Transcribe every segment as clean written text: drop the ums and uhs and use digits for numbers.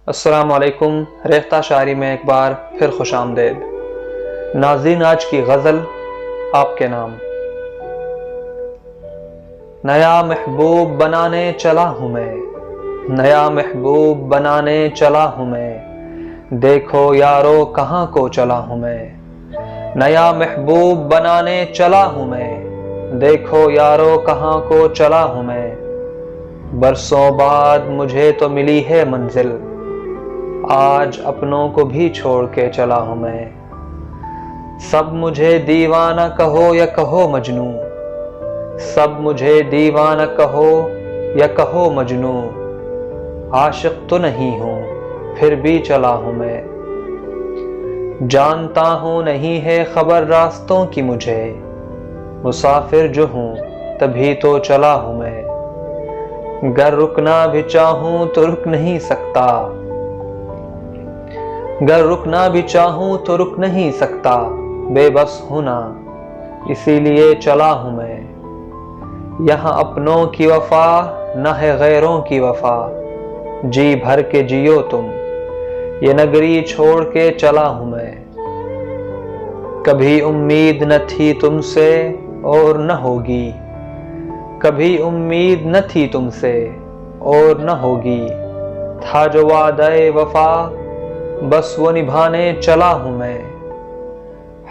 अस्सलामुअलैकुम। रेख्ता शायरी में एक बार फिर खुशामदेद। नाज़रीन, आज की गज़ल आपके नाम। नया महबूब बनाने चला हूँ मैं, नया महबूब बनाने चला हूँ मैं, देखो यारो कहाँ को चला हूँ मैं। नया महबूब बनाने चला हूँ मैं, देखो यारो कहाँ को चला हूँ मैं। बरसों बाद मुझे तो मिली है मंजिल, आज अपनों को भी छोड़ के चला हूं मैं। सब मुझे दीवाना कहो या कहो मजनू, सब मुझे दीवाना कहो या कहो मजनू, आशिक तो नहीं हूं फिर भी चला हूं मैं। जानता हूं नहीं है खबर रास्तों की मुझे, मुसाफिर जो हूं तभी तो चला हूं मैं। गर रुकना भी चाहूं तो रुक नहीं सकता, गर रुकना भी चाहूं तो रुक नहीं सकता, बेबस हूं ना इसीलिए चला हूं मैं। यहाँ अपनों की वफा न है गैरों की वफा, जी भर के जियो तुम, ये नगरी छोड़ के चला हूं मैं। कभी उम्मीद न थी तुमसे और न होगी, कभी उम्मीद न थी तुमसे और न होगी, था जो वादे वफा बस वो निभाने चला हूं मैं।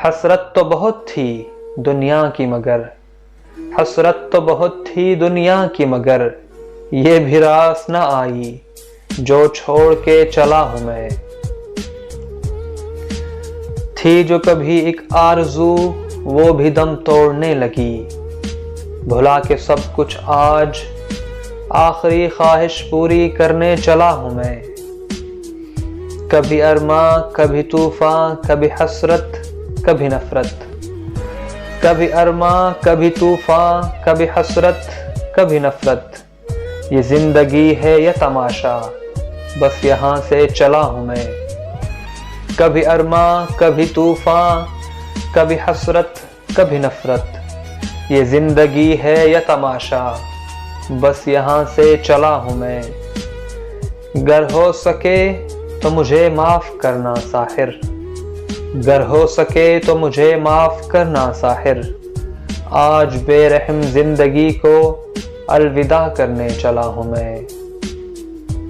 हसरत तो बहुत थी दुनिया की मगर, हसरत तो बहुत थी दुनिया की मगर, ये भी रास न आई जो छोड़ के चला हूं मैं। थी जो कभी एक आरज़ू वो भी दम तोड़ने लगी, भुला के सब कुछ आज आखिरी ख्वाहिश पूरी करने चला हूं मैं। कभी अरमा कभी तूफान कभी हसरत कभी नफरत, कभी अरमा कभी तूफान कभी हसरत कभी नफरत, ये जिंदगी है या तमाशा बस यहाँ से चला हूँ मैं। कभी अरमा कभी तूफान कभी हसरत कभी नफरत, ये जिंदगी है या तमाशा बस यहाँ से चला हूँ मैं। गर हो सके तो मुझे माफ करना साहिर, गर हो सके तो मुझे माफ करना साहिर, आज बेरहम जिंदगी को अलविदा करने चला हूं मैं।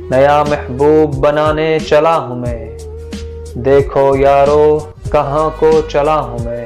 नया महबूब बनाने चला हूं मैं, देखो यारो कहाँ को चला हूं मैं।